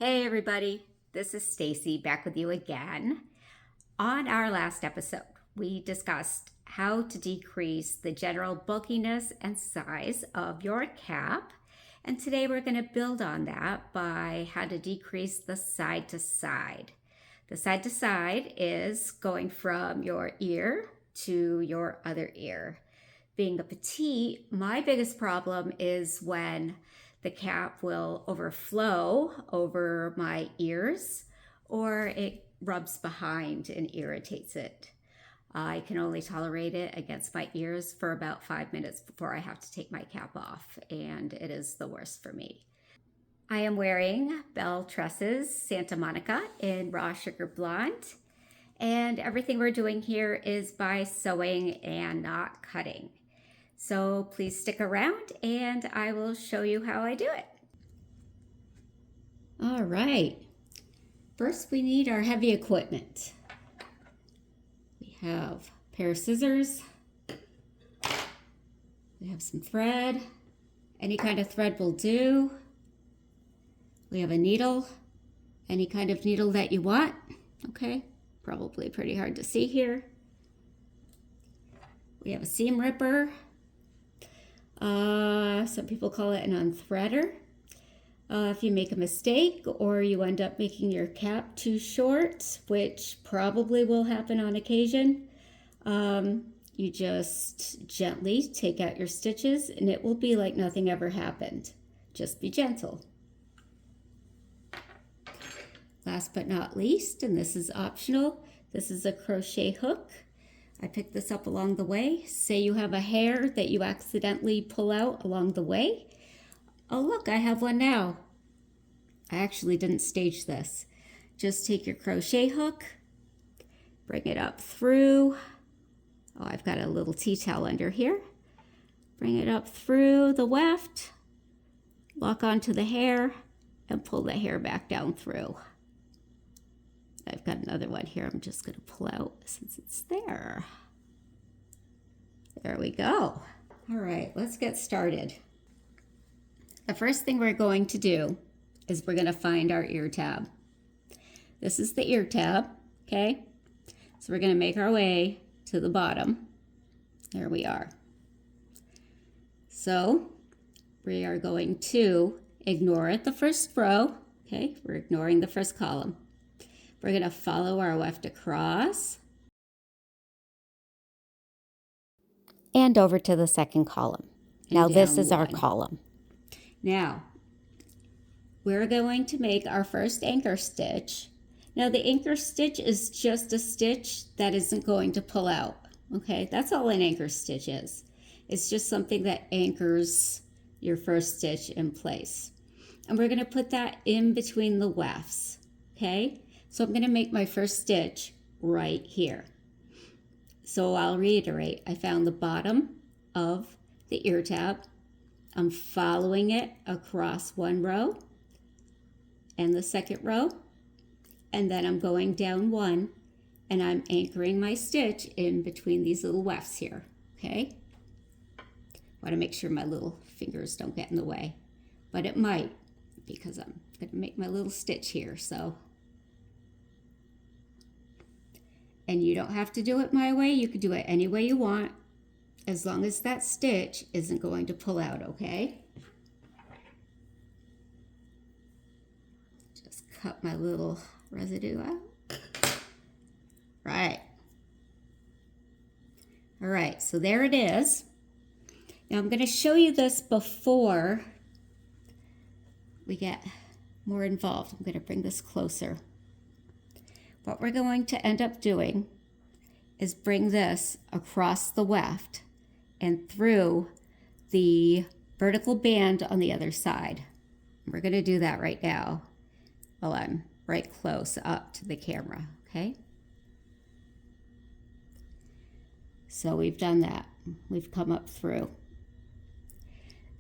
Hey everybody, this is Stacy back with you again. On our last episode, we discussed how to decrease the general bulkiness and size of your cap. And today we're going to build on that by how to decrease the side to side. The side to side is going from your ear to your other ear. Being a petite, my biggest problem is when the cap will overflow over my ears or it rubs behind and irritates it. I can only tolerate it against my ears for about 5 minutes before I have to take my cap off, and it is the worst for me. I am wearing Belle Tresses Santa Monica in Raw Sugar Blonde, and everything we're doing here is by sewing and not cutting. So please stick around and I will show you how I do it. All right, first we need our heavy equipment. We have a pair of scissors, we have some thread, any kind of thread will do. We have a needle, any kind of needle that you want, okay? Probably pretty hard to see here. We have a seam ripper. Some people call it an unthreader. If you make a mistake or you end up making your cap too short, which probably will happen on occasion, you just gently take out your stitches and it will be like nothing ever happened. Just be gentle. Last but not least, and this is optional, this is a crochet hook. I picked this up along the way. Say you have a hair that you accidentally pull out along the way. Oh look, I have one now. I actually didn't stage this. Just take your crochet hook, bring it up through. Oh, I've got a little tea towel under here. Bring it up through the weft, lock onto the hair, and pull the hair back down through. I've got another one here I'm just going to pull out since it's there. There we go. All right, let's get started. The first thing we're going to do is we're going to find our ear tab. This is the ear tab, okay? So we're going to make our way to the bottom. There we are. So we are going to ignore the first row, okay? We're ignoring the first column. We're going to follow our weft across and over to the second column. Now this is our column. Now we're going to make our first anchor stitch. Now the anchor stitch is just a stitch that isn't going to pull out. Okay, that's all an anchor stitch is. It's just something that anchors your first stitch in place. And we're going to put that in between the wefts. Okay. So I'm going to make my first stitch right here. So I'll reiterate, I found the bottom of the ear tab. I'm following it across one row and the second row. And then I'm going down one and I'm anchoring my stitch in between these little wefts here, okay? Want to make sure my little fingers don't get in the way, but it might because I'm going to make my little stitch here, so. And you don't have to do it my way. You can do it any way you want, as long as that stitch isn't going to pull out, okay? Just cut my little residue out. Right. All right, so there it is. Now I'm going to show you this before we get more involved. I'm going to bring this closer. What we're going to end up doing is bring this across the weft and through the vertical band on the other side. We're going to do that right now while I'm right close up to the camera, okay? So we've done that. We've come up through.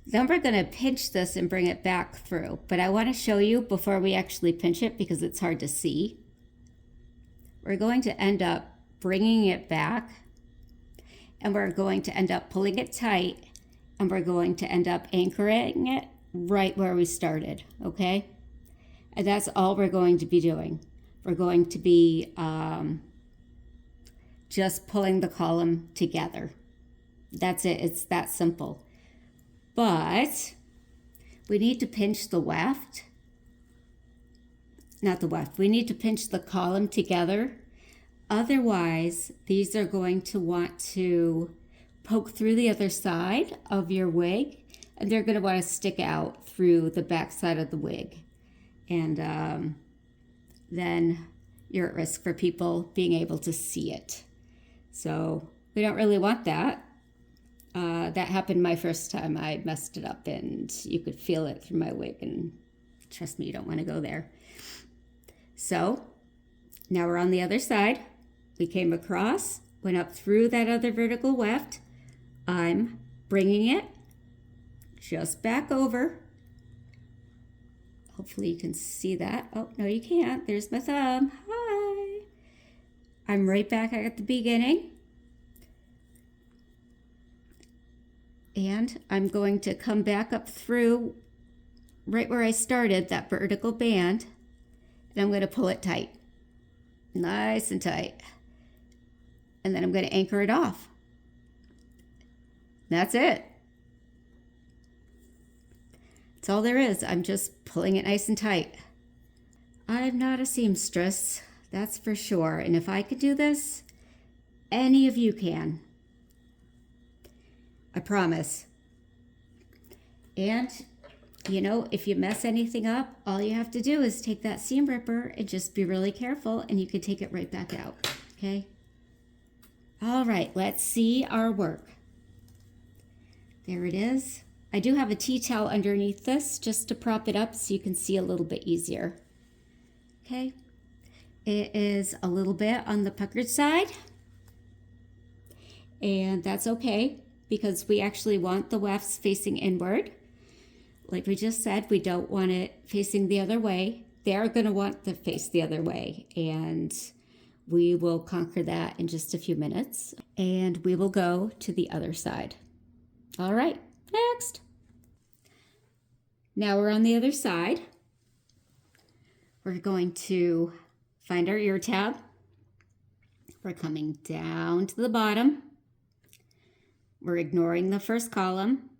Then we're going to pinch this and bring it back through, but I want to show you before we actually pinch it because it's hard to see. We're going to end up bringing it back and we're going to end up pulling it tight and we're going to end up anchoring it right where we started, okay? And that's all we're going to be doing. We're going to be just pulling the column together. That's it. It's that simple. But we need to pinch the weft. Not the weft. We need to pinch the column together. Otherwise, these are going to want to poke through the other side of your wig, and they're going to want to stick out through the back side of the wig. And then you're at risk for people being able to see it. So we don't really want that. That happened my first time. I messed it up and you could feel it through my wig, and trust me, you don't want to go there. So now we're on the other side. We came across, went up through that other vertical weft. I'm bringing it just back over. Hopefully you can see that. Oh, no, you can't. There's my thumb. Hi. I'm right back at the beginning. And I'm going to come back up through right where I started, that vertical band. And I'm going to pull it tight. Nice and tight. And then I'm going to anchor it off. That's it. That's all there is. I'm just pulling it nice and tight. I'm not a seamstress, that's for sure. And if I could do this, any of you can. I promise. And, you know, if you mess anything up, all you have to do is take that seam ripper and just be really careful, and you can take it right back out, okay? All right, let's see our work. There it is. I do have a tea towel underneath this just to prop it up so you can see a little bit easier. Okay, it is a little bit on the puckered side, and that's okay because we actually want the wefts facing inward. Like we just said, we don't want it facing the other way. They're going to want to face the other way, and we will conquer that in just a few minutes, and we will go to the other side. All right, next. Now we're on the other side. We're going to find our ear tab. We're coming down to the bottom. We're ignoring the first column.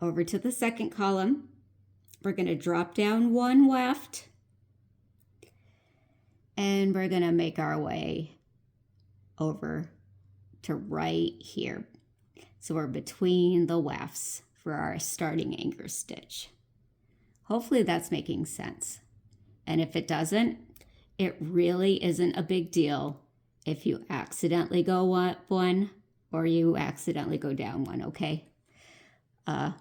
Over to the second column. We're going to drop down one weft. And we're going to make our way over to right here. So we're between the wefts for our starting anchor stitch. Hopefully that's making sense. And if it doesn't, it really isn't a big deal if you accidentally go up one or you accidentally go down one, okay?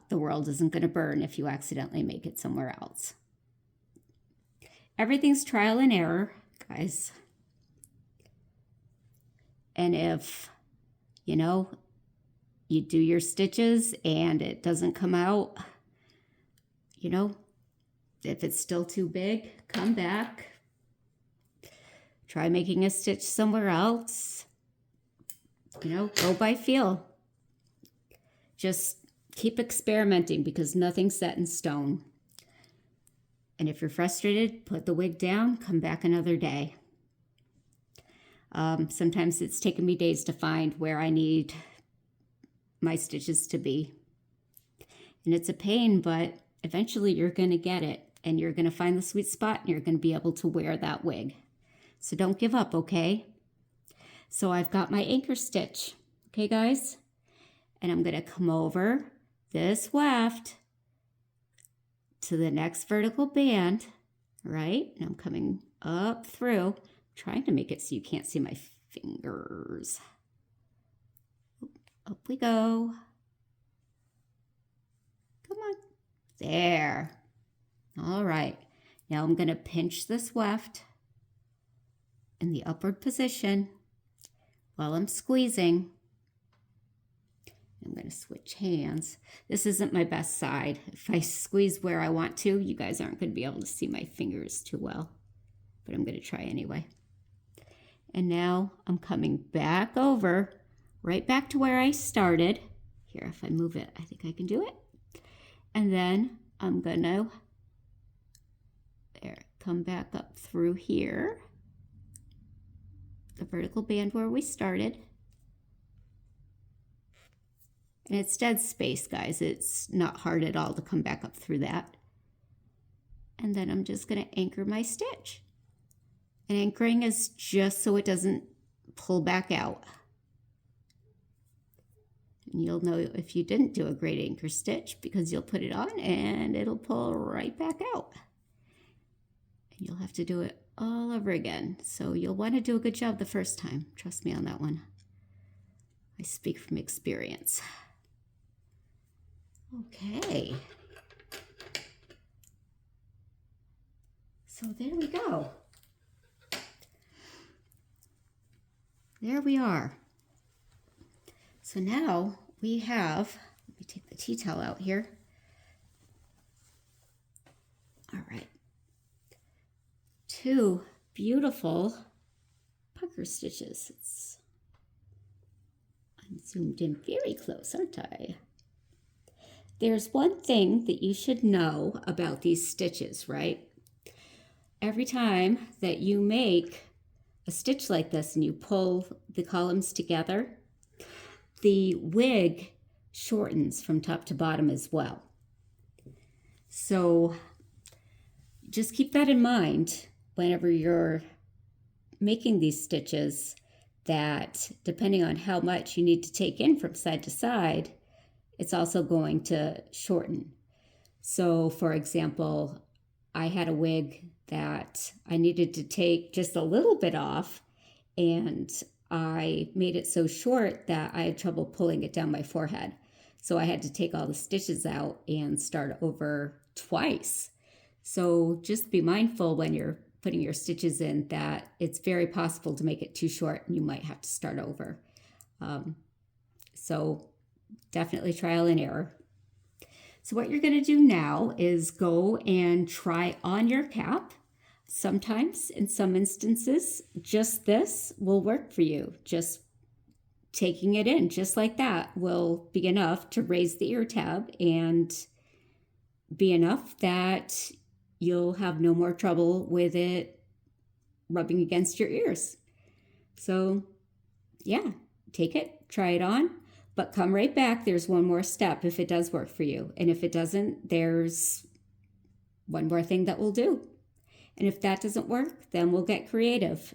The world isn't going to burn if you accidentally make it somewhere else. Everything's trial and error, guys. And if, you know, you do your stitches and it doesn't come out, you know, if it's still too big, come back. Try making a stitch somewhere else. You know, go by feel. Just keep experimenting because nothing's set in stone. And if you're frustrated, put the wig down, come back another day. Sometimes it's taken me days to find where I need my stitches to be. And it's a pain, but eventually you're going to get it. And you're going to find the sweet spot and you're going to be able to wear that wig. So don't give up, okay? So I've got my anchor stitch, okay, guys? And I'm going to come over this weft to the next vertical band, right? And I'm coming up through, trying to make it so you can't see my fingers. Up we go. Come on. There. All right. Now I'm going to pinch this weft in the upward position while I'm squeezing. I'm going to switch hands. This isn't my best side. If I squeeze where I want to, you guys aren't going to be able to see my fingers too well. But I'm going to try anyway. And now I'm coming back over, right back to where I started. Here, if I move it, I think I can do it. And then I'm going to come back up through here, the vertical band where we started. And it's dead space, guys. It's not hard at all to come back up through that. And then I'm just going to anchor my stitch. And anchoring is just so it doesn't pull back out. And you'll know if you didn't do a great anchor stitch because you'll put it on and it'll pull right back out. And you'll have to do it all over again. So you'll want to do a good job the first time. Trust me on that one. I speak from experience. Okay. So there we go. There we are. So now we have, let me take the tea towel out here. All right. 2 beautiful pucker stitches. I'm zoomed in very close, aren't I? There's one thing that you should know about these stitches, right? Every time that you make a stitch like this and you pull the columns together, the wig shortens from top to bottom as well. So just keep that in mind whenever you're making these stitches, that depending on how much you need to take in from side to side, it's also going to shorten. So for example, I had a wig that I needed to take just a little bit off, and I made it so short that I had trouble pulling it down my forehead. So I had to take all the stitches out and start over twice. So just be mindful when you're putting your stitches in that it's very possible to make it too short and you might have to start over. So definitely trial and error. So what you're going to do now is go and try on your cap. Sometimes, in some instances, just this will work for you. Just taking it in just like that will be enough to raise the ear tab and be enough that you'll have no more trouble with it rubbing against your ears. So yeah, take it, try it on, but come right back. There's one more step if it does work for you. And if it doesn't, there's one more thing that we'll do. And if that doesn't work, then we'll get creative.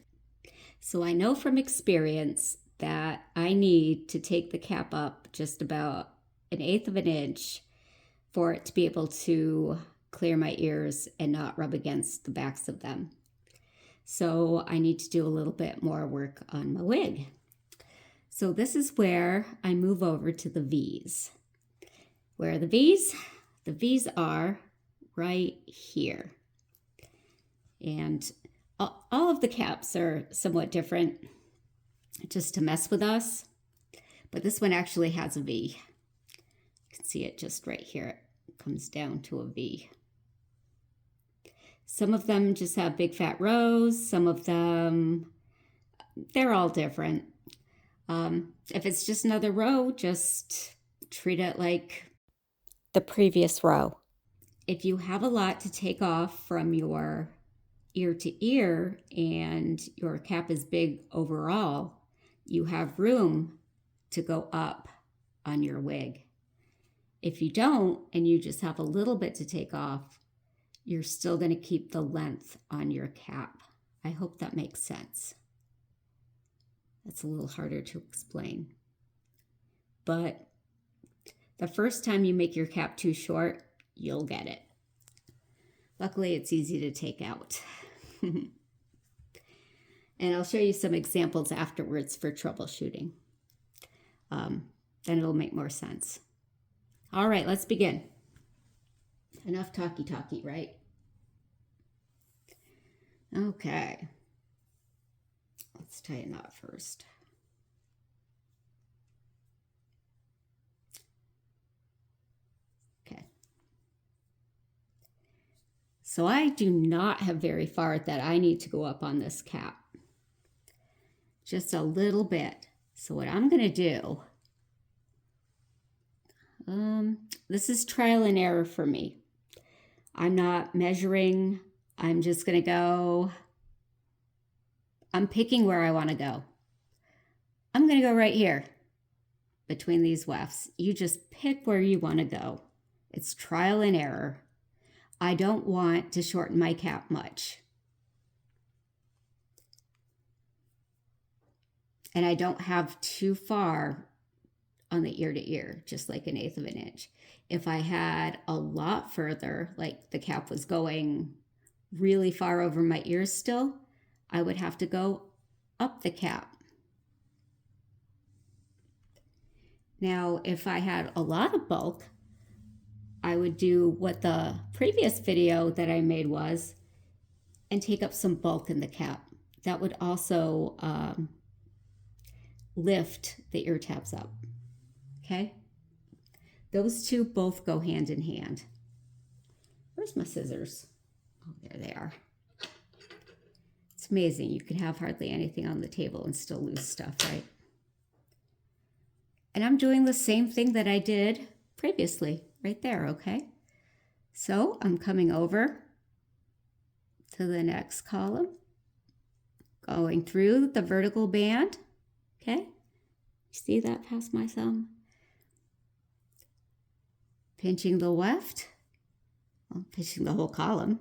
So I know from experience that I need to take the cap up just about 1/8 of an inch for it to be able to clear my ears and not rub against the backs of them. So I need to do a little bit more work on my wig. So this is where I move over to the V's. Where are the V's? The V's are right here. And all of the caps are somewhat different, just to mess with us. But this one actually has a V. You can see it just right here. It comes down to a V. Some of them just have big fat rows. Some of them, they're all different. If it's just another row, just treat it like the previous row. If you have a lot to take off from your ear to ear and your cap is big overall, you have room to go up on your wig. If you don't, and you just have a little bit to take off, you're still going to keep the length on your cap. I hope that makes sense. That's a little harder to explain. But the first time you make your cap too short, you'll get it. Luckily, it's easy to take out. And I'll show you some examples afterwards for troubleshooting. Then it'll make more sense. All right, let's begin. Enough talky-talky, right? Okay. Let's tie a knot first. Okay. So I do not have very far that I need to go up on this cap. Just a little bit. So what I'm going to do, this is trial and error for me. I'm not measuring I'm just going to go, I'm picking where I want to go. I'm going to go right here between these wefts. You just pick where you want to go. It's trial and error. I don't want to shorten my cap much. And I don't have too far on the ear to ear, just like 1/8 of an inch. If I had a lot further, like the cap was going really far over my ears still, I would have to go up the cap. Now, if I had a lot of bulk, I would do what the previous video that I made was and take up some bulk in the cap. That would also lift the ear tabs up. Okay? Those two both go hand in hand. Where's my scissors? Oh, there they are. It's amazing. You can have hardly anything on the table and still lose stuff, right? And I'm doing the same thing that I did previously, right there, okay? So I'm coming over to the next column, going through the vertical band, okay? See that past my thumb? Pinching the weft, well, pinching the whole column,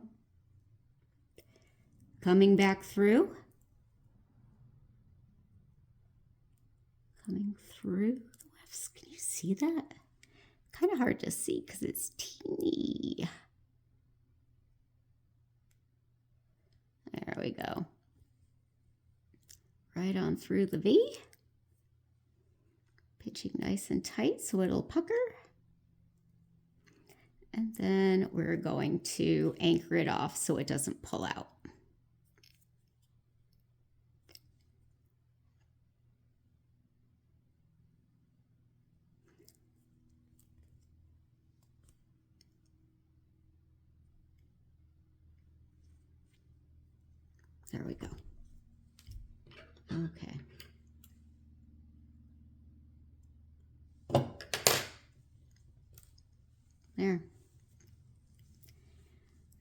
coming back through, coming through the wefts. Can you see that? Kind of hard to see because it's teeny. There we go. Right on through the V. Pinching nice and tight so it'll pucker. And then we're going to anchor it off so it doesn't pull out. There we go. Okay.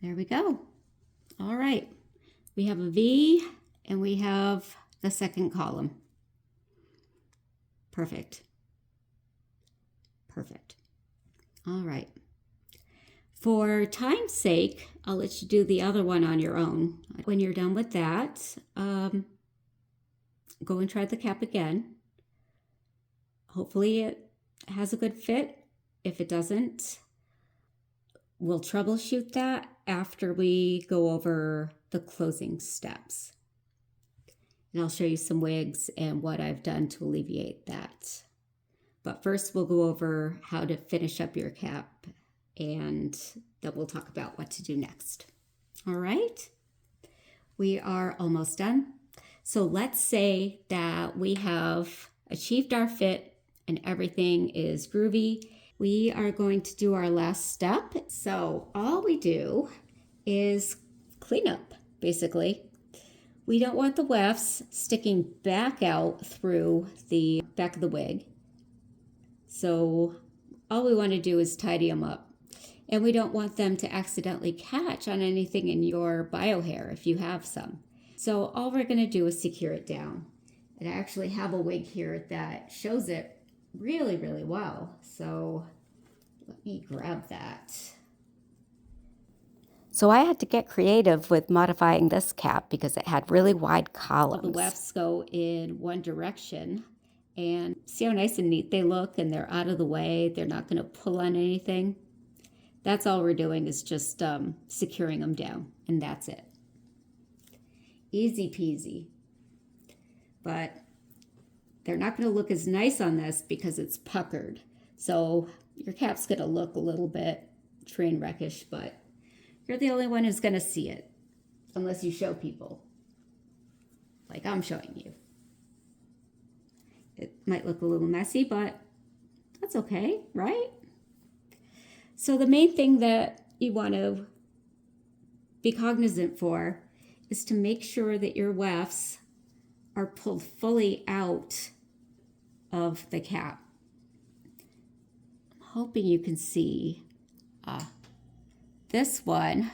There we go. All right. We have a V and we have the second column. Perfect. Perfect. All right. For time's sake, I'll let you do the other one on your own. When you're done with that, go and try the cap again. Hopefully it has a good fit. If it doesn't, we'll troubleshoot that after we go over the closing steps. And I'll show you some wigs and what I've done to alleviate that. But first we'll go over how to finish up your cap, and then we'll talk about what to do next. All right, we are almost done. So let's say that we have achieved our fit and everything is groovy. We are going to do our last step. So all we do is clean up, basically. We don't want the wefts sticking back out through the back of the wig. So all we want to do is tidy them up. And we don't want them to accidentally catch on anything in your bio hair if you have some. So all we're going to do is secure it down. And I actually have a wig here that shows it really, really well. So let me grab that. So I had to get creative with modifying this cap because it had really wide columns. All the wefts go in one direction, and see how nice and neat they look, and they're out of the way. They're not going to pull on anything. That's all we're doing is just securing them down, and that's it. Easy peasy. But they're not going to look as nice on this because it's puckered. So your cap's going to look a little bit train wreckish, but you're the only one who's going to see it, unless you show people, like I'm showing you. It might look a little messy, but that's okay, right? So the main thing that you want to be cognizant for is to make sure that your wefts are pulled fully out of the cap. I'm hoping you can see this one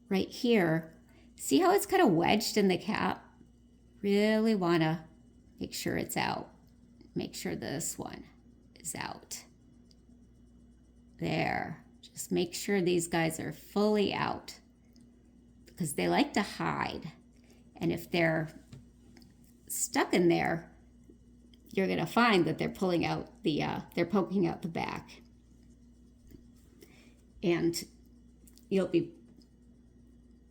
right here, see how it's kind of wedged in the cap? Really want to make sure it's out. Make sure this one is out. There. Just make sure these guys are fully out because they like to hide. And if they're stuck in there, you're going to find that they're pulling out they're poking out the back. And you'll be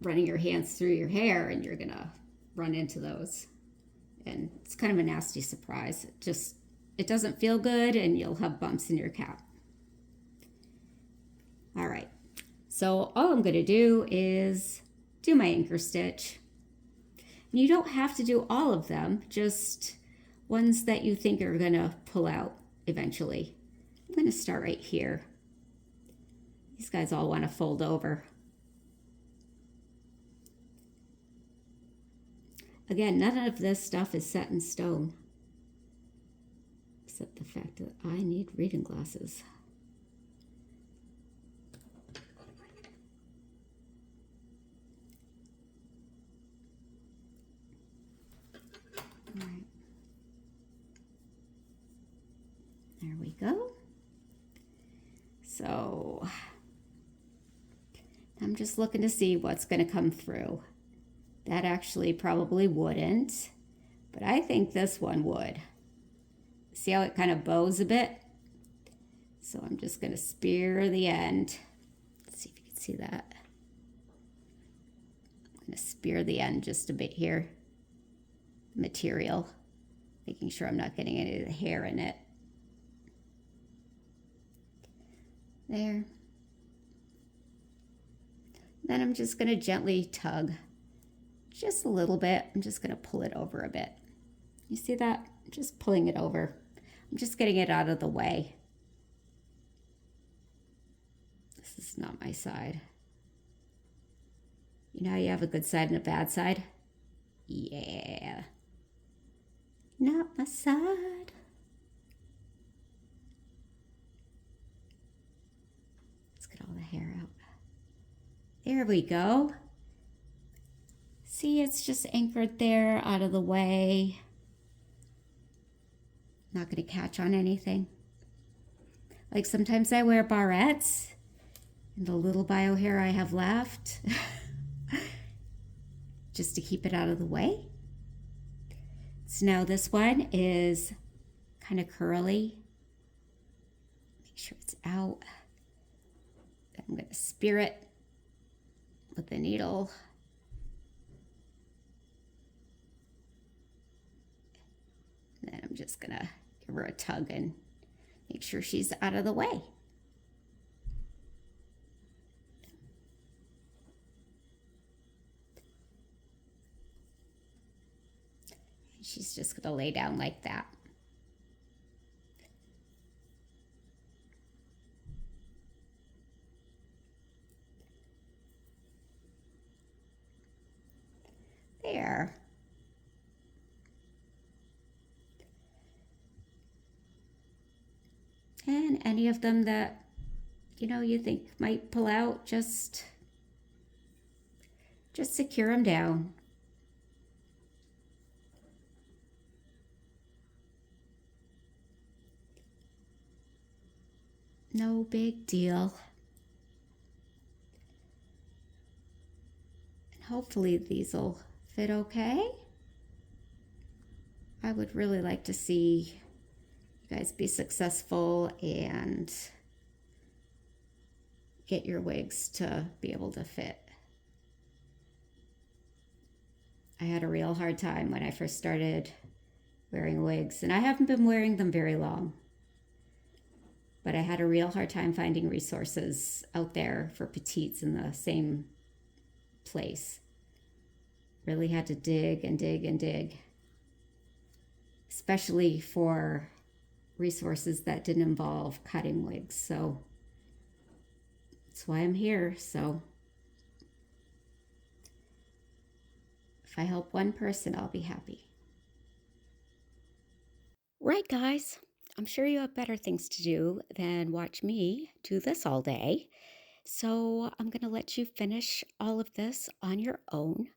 running your hands through your hair and you're going to run into those. And it's kind of a nasty surprise. It doesn't feel good and you'll have bumps in your cap. All right. So all I'm going to do is do my anchor stitch. And you don't have to do all of them, just ones that you think are going to pull out eventually. I'm going to start right here. These guys all want to fold over. Again, none of this stuff is set in stone, except the fact that I need reading glasses. All right. There we go. So I'm just looking to see what's going to come through. That actually probably wouldn't, but I think this one would. See how it kind of bows a bit? So I'm just going to spear the end. Let's see if you can see that. I'm going to spear the end just a bit here. Material, making sure I'm not getting any of the hair in it. There. Then I'm just going to gently tug just a little bit. I'm just going to pull it over a bit. You see that? I'm just pulling it over. I'm just getting it out of the way. This is not my side. You know how you have a good side and a bad side? Yeah. Not my side. Let's get all the hair out. There we go. See, it's just anchored there out of the way. Not going to catch on anything. Like sometimes I wear barrettes and the little bio hair I have left just to keep it out of the way. So now this one is kind of curly. Make sure it's out. I'm going to spear it with the needle. And then I'm just going to give her a tug and make sure she's out of the way. She's just going to lay down like that. There. And any of them that, you think might pull out, just secure them down. No big deal. And hopefully these will fit okay. I would really like to see you guys be successful and get your wigs to be able to fit. I had a real hard time when I first started wearing wigs, and I haven't been wearing them very long. But I had a real hard time finding resources out there for petites in the same place. Really had to dig and dig and dig, especially for resources that didn't involve cutting wigs. So that's why I'm here. So if I help one person, I'll be happy. Right, guys. I'm sure you have better things to do than watch me do this all day. So I'm going to let you finish all of this on your own.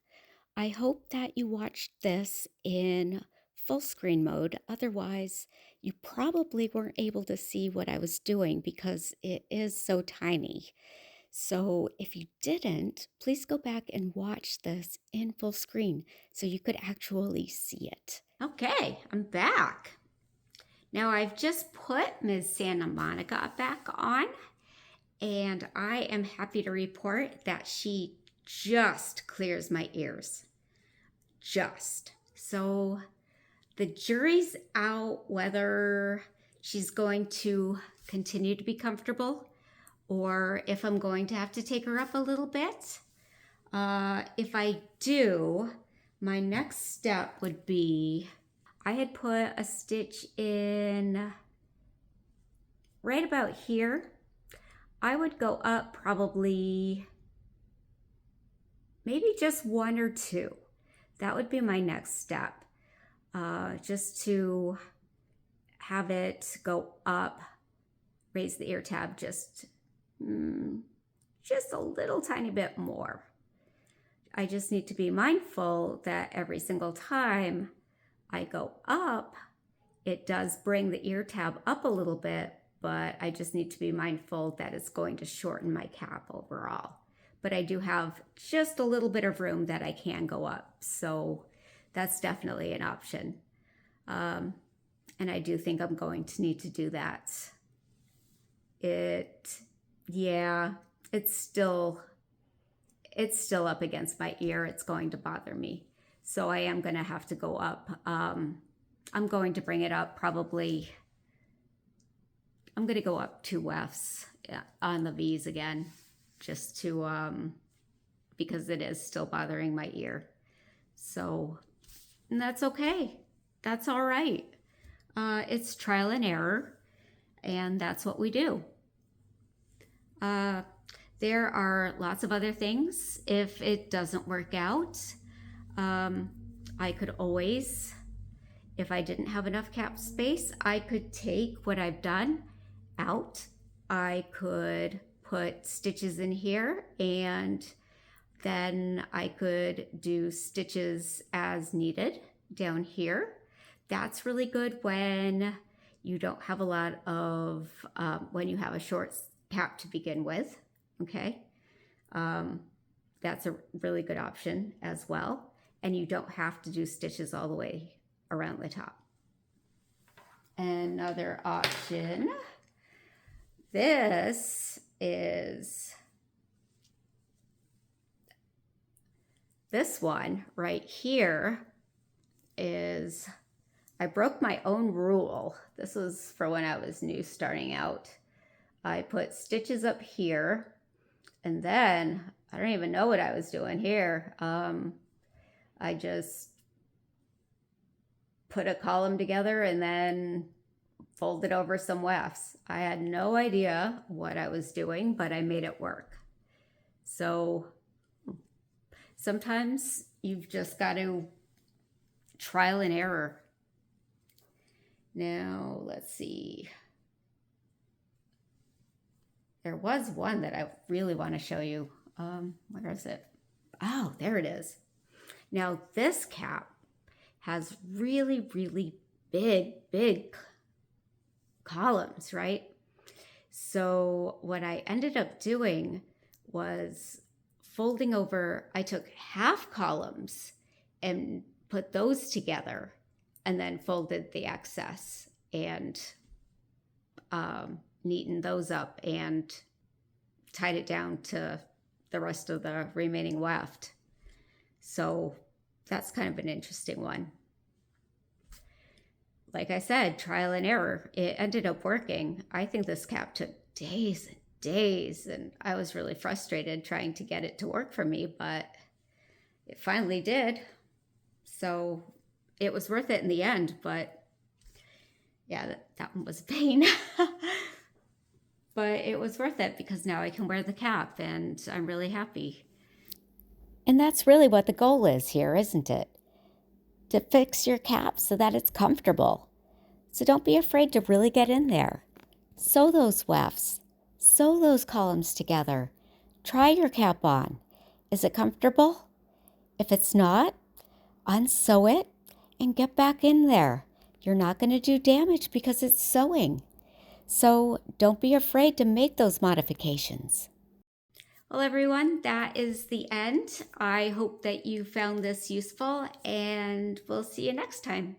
I hope that you watched this in full screen mode. Otherwise, you probably weren't able to see what I was doing because it is so tiny. So if you didn't, please go back and watch this in full screen so you could actually see it. Okay, I'm back. Now I've just put Ms. Santa Monica back on, and I am happy to report that she just clears my ears. Just. So the jury's out whether she's going to continue to be comfortable or if I'm going to have to take her up a little bit. If I do, my next step would be, I had put a stitch in right about here. I would go up probably maybe just one or two. That would be my next step, just to have it go up, raise the ear tab just a little tiny bit more. I just need to be mindful that every single time I go up, it does bring the ear tab up a little bit, but I just need to be mindful that it's going to shorten my cap overall. But I do have just a little bit of room that I can go up, so that's definitely an option. And I do think I'm going to need to do that. It's still up against my ear. It's going to bother me. So I am going to have to go up. I'm going to bring it up probably. I'm going to go up 2 wefts on the V's again, just to, because it is still bothering my ear. So, and that's okay. That's all right. It's trial and error, and that's what we do. There are lots of other things. If it doesn't work out, I could always, if I didn't have enough cap space, I could take what I've done out. I could put stitches in here, and then I could do stitches as needed down here. That's really good when you don't have a lot of, when you have a short cap to begin with, okay? That's a really good option as well. And you don't have to do stitches all the way around the top. Another option, this one right here is, I broke my own rule. This was for when I was new starting out. I put stitches up here, and then I don't even know what I was doing here. I just put a column together and then folded over some wefts. I had no idea what I was doing, but I made it work. So sometimes you've just got to trial and error. Now, let's see. There was one that I really want to show you. Where is it? Oh, there it is. Now, this cap has really, really big columns, right? So what I ended up doing was folding over, I took half columns and put those together and then folded the excess and neatened those up and tied it down to the rest of the remaining weft. So that's kind of an interesting one. Like I said, trial and error. It ended up working. I think this cap took days and days, and I was really frustrated trying to get it to work for me, but it finally did. So it was worth it in the end, but yeah, that one was a pain. But it was worth it because now I can wear the cap and I'm really happy. And that's really what the goal is here, isn't it? To fix your cap so that it's comfortable. So don't be afraid to really get in there. Sew those wefts. Sew those columns together Try your cap on. Is it comfortable? If it's not, unsew it and get back in there. You're not going to do damage because it's sewing. So don't be afraid to make those modifications. Well, everyone, that is the end. I hope that you found this useful, and we'll see you next time.